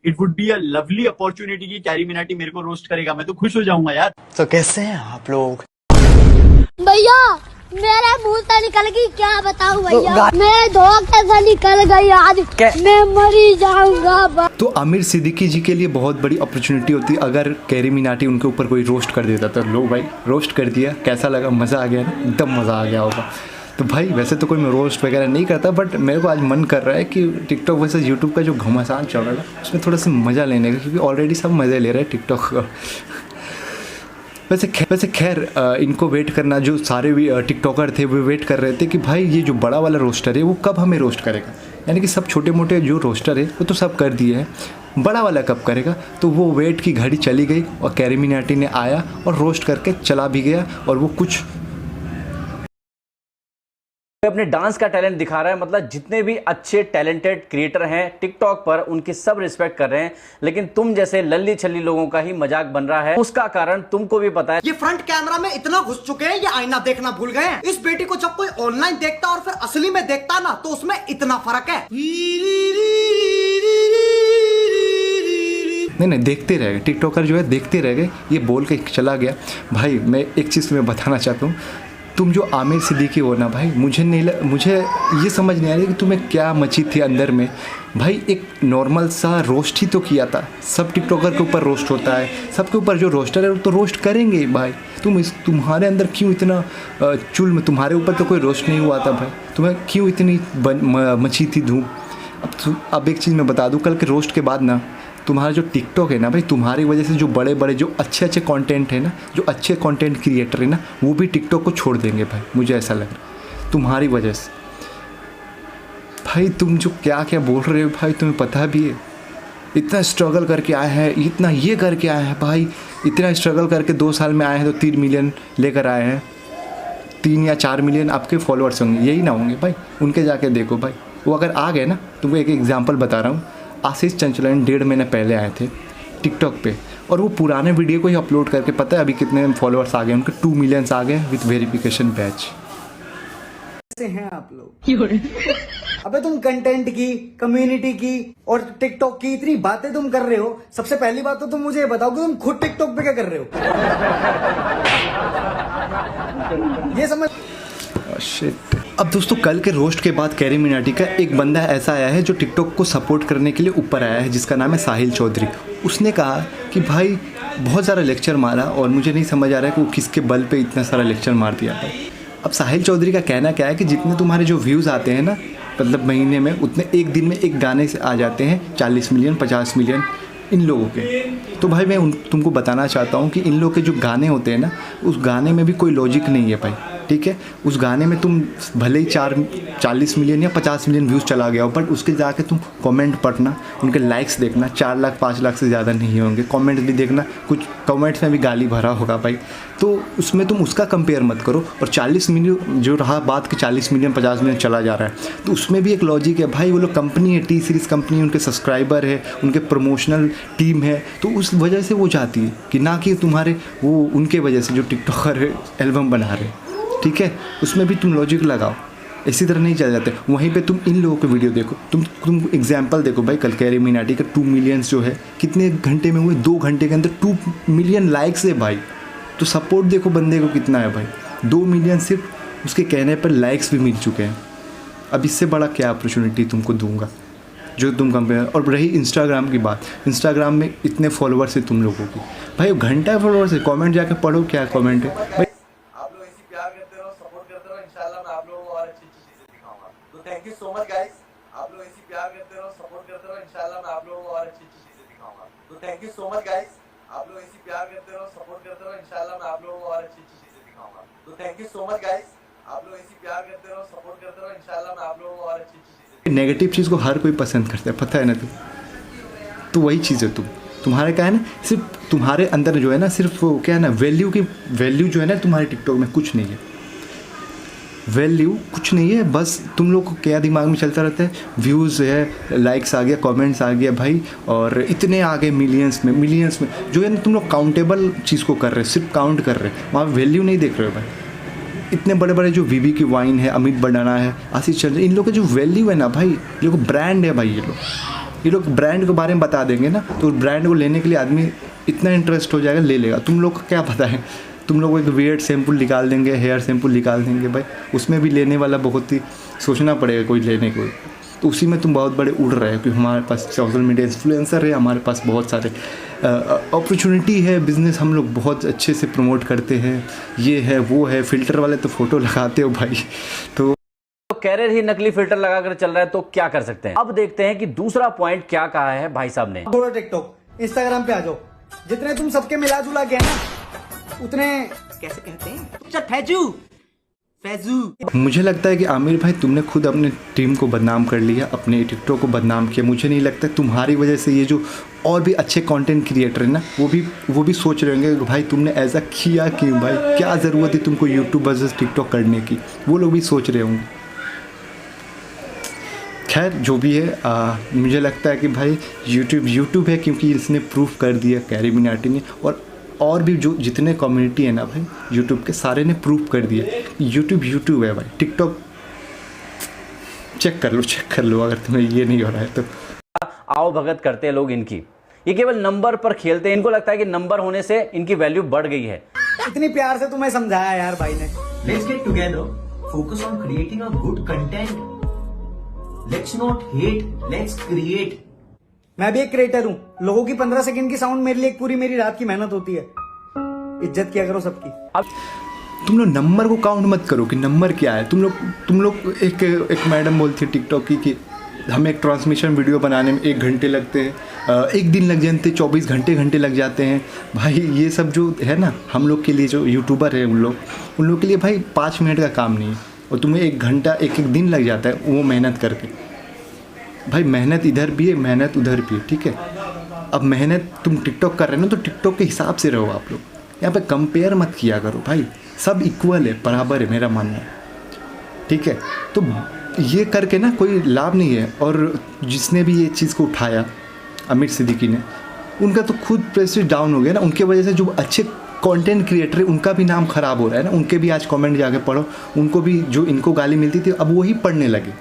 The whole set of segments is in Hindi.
It would be a lovely opportunity कि कैरी मिनाटी मेरे को रोस्ट करेगा, मैं तो खुश हो जाऊंगा यार। तो कैसे हैं आप लोग? भैया मेरे मुंह से निकल गई, क्या बताऊं भैया, मेरे धोखे से निकल गई आज, मैं मरी जाऊंगा। तो आमिर सिद्दीकी जी के लिए बहुत बड़ी अपॉर्चुनिटी होती अगर कैरी मिनाटी उनके ऊपर कोई रोस्ट कर देता। तो लो भाई, रोस्ट कर दिया, कैसा लगा? मज़ा आ गया ना? एकदम मज़ा आ गया होगा। तो भाई वैसे तो कोई मैं रोस्ट वगैरह नहीं करता, बट मेरे को आज मन कर रहा है कि टिकटॉक वैसे यूट्यूब का जो घमासान चल रहा है उसमें थोड़ा सा मज़ा लेने का, क्योंकि ऑलरेडी सब मज़े ले रहे हैं टिकटॉक का। वैसे खैर इनको वेट करना, जो सारे भी टिकटॉकर थे वो वेट कर रहे थे कि भाई ये जो बड़ा वाला रोस्टर है वो कब हमें रोस्ट करेगा। यानी कि सब छोटे मोटे जो रोस्टर है वो तो सब कर दिए हैं, बड़ा वाला कब करेगा। तो वो वेट की घड़ी चली गई और कैरी मिनाटी ने आया और रोस्ट करके चला भी गया। और वो कुछ अपने डांस का टैलेंट दिखा रहा है। मतलब जितने भी अच्छे टैलेंटेड क्रिएटर हैं टिकटॉक पर उनकी सब रिस्पेक्ट कर रहे हैं, लेकिन तुम जैसे लल्ली छल्ली लोगों का ही मजाक बन रहा है। उसका कारण तुमको भी पता है। ये फ्रंट कैमरा में इतना घुस चुके हैं, ये आईना देखना भूल गए हैं। इस बेटी को जब कोई ऑनलाइन देखता और फिर असली में देखता ना, तो उसमें इतना फर्क है। नहीं देखते रह गए, टिकटॉकर जो है देखते रह गए। ये बोल के चला गया। भाई मैं एक चीज़ तुम्हें बताना चाहता हूँ, तुम जो आमिर सिद्दीकी हो ना भाई, मुझे ये समझ नहीं आ रही कि तुम्हें क्या मची थी अंदर में। भाई एक नॉर्मल सा रोस्ट ही तो किया था। सब टिकटॉकर के ऊपर रोस्ट होता है, सबके ऊपर जो रोस्टर है वो तो रोस्ट करेंगे ही भाई। तुम्हारे अंदर क्यों इतना चुल में? तुम्हारे ऊपर तो कोई रोस्ट नहीं हुआ था भाई, तुम्हें क्यों इतनी मची थी धूम? अब एक चीज़ मैं बता दूँ, कल के रोस्ट के बाद ना तुम्हारा जो टिकटॉक है ना भाई, तुम्हारी वजह से जो बड़े बड़े जो अच्छे कंटेंट है ना, जो अच्छे कंटेंट क्रिएटर है ना, वो भी टिकटॉक को छोड़ देंगे भाई। मुझे ऐसा लग रहा है तुम्हारी वजह से। भाई तुम जो क्या क्या बोल रहे हो भाई, तुम्हें पता भी है इतना स्ट्रगल करके आए हैं, इतना ये करके आए हैं भाई। इतना स्ट्रगल करके 2 साल में आए हैं तो 3 मिलियन लेकर आए हैं। 3 या 4 मिलियन आपके फॉलोअर्स होंगे, यही ना होंगे भाई? उनके जाके देखो भाई, वो अगर आ गए ना। तुमको एक एग्जाम्पल बता रहा हूँ, आशीष चंचलन 1.5 महीने पहले आए थे टिकटॉक पे, और वो पुराने वीडियो को ही अपलोड करके पता है अभी कितने फॉलोअर्स आ गए उनके? 2 मिलियंस आ गए विथ वेरिफिकेशन बैच। कैसे हैं आप लोग? अबे तुम कंटेंट की, कम्युनिटी की और टिकटॉक की इतनी बातें तुम कर रहे हो। सबसे पहली बात तो तुम मुझे ये बताओ कि तुम खुद टिकटॉक पे क्या कर रहे हो? ये समझ। शिट। अब दोस्तों कल के रोस्ट के बाद कैरी मिनाटी का एक बंदा ऐसा आया है जो टिकटॉक को सपोर्ट करने के लिए ऊपर आया है, जिसका नाम है साहिल चौधरी। उसने कहा कि भाई बहुत सारा लेक्चर मारा और मुझे नहीं समझ आ रहा है कि वो किसके बल पे इतना सारा लेक्चर मार दिया भाई। अब साहिल चौधरी का कहना क्या है कि जितने तुम्हारे जो व्यूज़ आते हैं ना, मतलब महीने में, उतने एक दिन में एक गाने से आ जाते हैं 40 मिलियन 50 मिलियन इन लोगों के। तो भाई मैं तुमको बताना चाहता हूँ कि इन लोगों के जो गाने होते हैं ना, उस गाने में भी कोई लॉजिक नहीं है भाई। ठीक है, उस गाने में तुम भले ही 40 मिलियन या 50 मिलियन व्यूज़ चला गया हो, बट उसके जाके तुम कमेंट पढ़ना, उनके लाइक्स देखना, 4 लाख 5 लाख से ज़्यादा नहीं होंगे। कमेंट भी देखना, कुछ कमेंट्स में भी गाली भरा होगा भाई। तो उसमें तुम उसका कंपेयर मत करो। और 40 मिलियन जो रहा बात कि 40 मिलियन 50 मिलियन चला जा रहा है, तो उसमें भी एक लॉजिक है भाई। वो लोग कंपनी है, टी सीरीज़ कंपनी, उनके सब्सक्राइबर है, उनके प्रमोशनल टीम है, तो उस वजह से वो जाती है कि ना कि तुम्हारे वो उनके वजह से जो टिकटॉकर एल्बम बना रहे। ठीक है, उसमें भी तुम लॉजिक लगाओ, इसी तरह नहीं चल जाते। वहीं पे तुम इन लोगों के वीडियो देखो, तुम एग्जाम्पल देखो भाई। कल कैरी मिनाटी का 2 मिलियंस जो है कितने घंटे में हुए? 2 घंटे के अंदर 2 मिलियन लाइक्स है भाई। तो सपोर्ट देखो बंदे को कितना है भाई। 2 मिलियन सिर्फ उसके कहने पर लाइक्स भी मिल चुके हैं। अब इससे बड़ा क्या अपॉर्चुनिटी तुमको दूंगा जो तुम कंपेयर। और रही इंस्टाग्राम की बात, इंस्टाग्राम में इतने फॉलोअर्स है तुम लोगों की भाई, घंटा फॉलोअर्स है। कमेंट जाके पढ़ो क्या कमेंट है भाई। Thank you so much guys, आप लोग ऐसी प्यार करते रहो, सपोर्ट करते रहो, इंशाल्लाह मैं आप लोगों को और अच्छी अच्छी चीजें दिखाऊंगा। तो thank you so much guys, आप लोग ऐसी प्यार करते रहो, सपोर्ट करते रहो, इंशाल्लाह मैं आप लोगों को और अच्छी अच्छी चीजें दिखाऊंगा। तो thank you so much guys, आप लोग ऐसी प्यार करते रहो, सपोर्ट करते रहो, इंशाल्लाह मैं आप लोगों को और अच्छी अच्छी चीजें। नेगेटिव चीज़ को हर कोई पसंद करता है, पता है ना तुम? तो वही चीज़ है तुम्हारे क्या है ना, सिर्फ तुम्हारे अंदर जो है ना, सिर्फ क्या है ना, वैल्यू जो है ना तुम्हारे टिकटॉक में कुछ नहीं है। वैल्यू कुछ नहीं है, बस तुम लोग को क्या दिमाग में चलता रहता है, व्यूज़ है, लाइक्स आ गया, कमेंट्स आ गया भाई, और इतने आ गए मिलियंस में जो है ना, तुम लोग काउंटेबल चीज़ को कर रहे हो, सिर्फ काउंट कर रहे हो, वहाँ वैल्यू नहीं देख रहे हो भाई। इतने बड़े बड़े जो वीवी की वाइन है, अमित बंडाना है, आशीष चंद्र, इन लोगों का जो वैल्यू है ना भाई, ये लोग ब्रांड है भाई। ये लोग ये लोग ब्रांड के बारे में बता देंगे ना, तो ब्रांड को लेने के लिए आदमी इतना इंटरेस्ट हो जाएगा, ले लेगा। तुम लोग को क्या पता है, तुम लोग एक बियर्ड शैम्पू निकाल देंगे, हेयर शैम्पू निकाल देंगे भाई, उसमें भी लेने वाला बहुत ही सोचना पड़ेगा कोई लेने को। तो उसी में तुम बहुत बड़े उड़ रहे हो कि हमारे पास सोशल मीडिया इन्फ्लुएंसर है, हमारे पास बहुत सारे अपॉर्चुनिटी है, बिज़नेस हम लोग बहुत अच्छे से प्रमोट करते हैं, ये है वो है, फ़िल्टर वाले तो फ़ोटो लगाते हो भाई। तो कैरियर ही नकली फिल्टर लगाकर चल रहा है तो क्या कर सकते हैं। अब देखते हैं कि दूसरा पॉइंट क्या कहा है भाई साहब ने। थोड़ा टिकटॉक, इंस्टाग्राम पे आ जाओ, जितने तुम सबके मिला जुला के ना, उतने कैसे कहते हैं, फैजू। मुझे लगता है कि आमिर भाई तुमने खुद अपने टीम को बदनाम कर लिया, अपने टिकटॉक को बदनाम किया। मुझे नहीं लगता तुम्हारी वजह से ये जो और भी अच्छे कंटेंट क्रिएटर हैं ना, वो भी सोच रहे होंगे कि भाई तुमने ऐसा किया क्यों, भाई क्या ज़रूरत है तुमको यूट्यूब वर्सेस टिकटॉक करने की, वो लोग भी सोच रहे होंगे। खैर जो भी है, मुझे लगता है कि भाई यूट्यूब है, क्योंकि इसने प्रूफ कर दिया कैरी मिनाटी ने, और भी जो जितने कम्युनिटी है ना भाई यूट्यूब के, सारे ने प्रूफ कर दिया यूट्यूब है भाई। टिकटॉक चेक कर लो अगर तुम्हें ये नहीं हो रहा है तो। आओ भगत करते हैं लोग इनकी, ये केवल नंबर पर खेलते हैं। इनको लगता है कि नंबर होने से इनकी वैल्यू बढ़ गई है। इतनी प्यार से तुम्हें समझाया यार भाई ने। Let's get together, focus on creating a good content. Let's not hate, let's create. मैं भी एक क्रिएटर हूँ, लोगों की 15 सेकंड की साउंड मेरे लिए एक पूरी मेरी रात की मेहनत होती है। इज्जत किया करो सबकी। अब तुम लोग नंबर को काउंट मत करो कि नंबर क्या है। तुम लोग एक मैडम बोलती है टिकटॉक की कि हमें एक ट्रांसमिशन वीडियो बनाने में 1 घंटे लगते हैं, 1 दिन लग जाते हैं, 24 घंटे लग जाते हैं भाई। ये सब जो है ना, हम लोग के लिए जो यूट्यूबर है उन लोग के लिए भाई 5 मिनट का काम नहीं है, और तुम्हें 1 घंटा 1 दिन लग जाता है वो मेहनत करके। भाई मेहनत इधर भी है, मेहनत उधर भी है, ठीक है। अब मेहनत तुम टिकटॉक कर रहे हो ना, तो टिकटॉक के हिसाब से रहो आप लोग, यहाँ पे कंपेयर मत किया करो भाई। सब इक्वल है, बराबर है, मेरा मानना है, ठीक है। तो ये करके ना कोई लाभ नहीं है। और जिसने भी ये चीज़ को उठाया, आमिर सिद्दीकी ने, उनका तो खुद प्रेस्टीज डाउन हो गया ना। उनके वजह से जो अच्छे कंटेंट क्रिएटर है उनका भी नाम ख़राब हो रहा है ना। उनके भी आज कमेंट जाके पढ़ो, उनको भी जो इनको गाली मिलती थी अब वही पढ़ने लगे,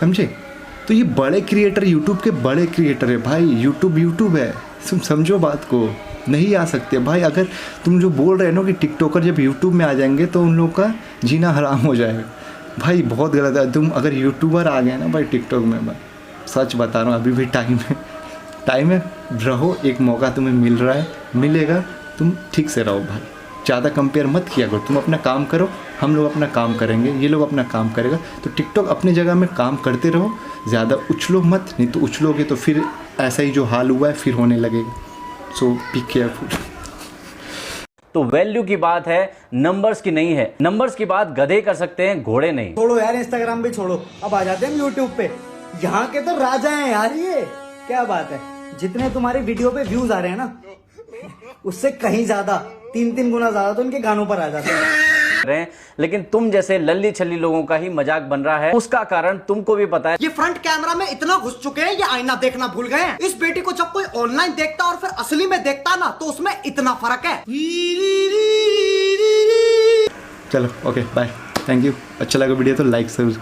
समझे। तो ये बड़े क्रिएटर, यूट्यूब के बड़े क्रिएटर है भाई। यूट्यूब है, तुम समझो बात को, नहीं आ सकते भाई। अगर तुम जो बोल रहे हो ना कि टिकटॉकर जब यूट्यूब में आ जाएंगे तो उन लोग का जीना हराम हो जाएगा, भाई बहुत गलत है। तुम अगर यूट्यूबर आ गए ना भाई टिकटॉक में, भाई सच बता रहा हूँ, अभी भी टाइम है, रहो। एक मौका तुम्हें मिल रहा है, मिलेगा, तुम ठीक से रहो भाई। ज़्यादा कंपेयर मत किया करो, तुम अपना काम करो, हम लोग अपना काम करेंगे, ये लोग अपना काम करेगा। तो टिकटॉक अपनी जगह में काम करते रहो, ज़्यादा उछलो मत, नहीं तो उछलोगे तो फिर ऐसा ही जो हाल हुआ है फिर होने लगेगा। सो बी केयरफुल। तो वैल्यू की बात है, नंबर्स की नहीं है। नंबर्स की बात गधे कर सकते हैं, घोड़े नहीं। छोड़ो यार इंस्टाग्राम भी छोड़ो, अब आ जाते हैं यूट्यूब पे। यहाँ के तो राजा हैं यार, ये क्या बात है। जितने तुम्हारे वीडियो पे व्यूज आ रहे हैं ना, उससे कहीं ज्यादा, 3 गुना ज्यादा तो उनके गानों पर आ जाते हैं। लेकिन तुम जैसे लल्ली छल्ली लोगों का ही मजाक बन रहा है। उसका कारण तुमको भी पता है। ये फ्रंट कैमरा में इतना घुस चुके हैं, ये आईना देखना भूल गए हैं। इस बेटी को जब कोई ऑनलाइन देखता और फिर असली में देखता ना, तो उसमें इतना फर्क है। चलो ओके बाय, थैंक यू। अच्छा लगा वीडियो तो लाइक जरूर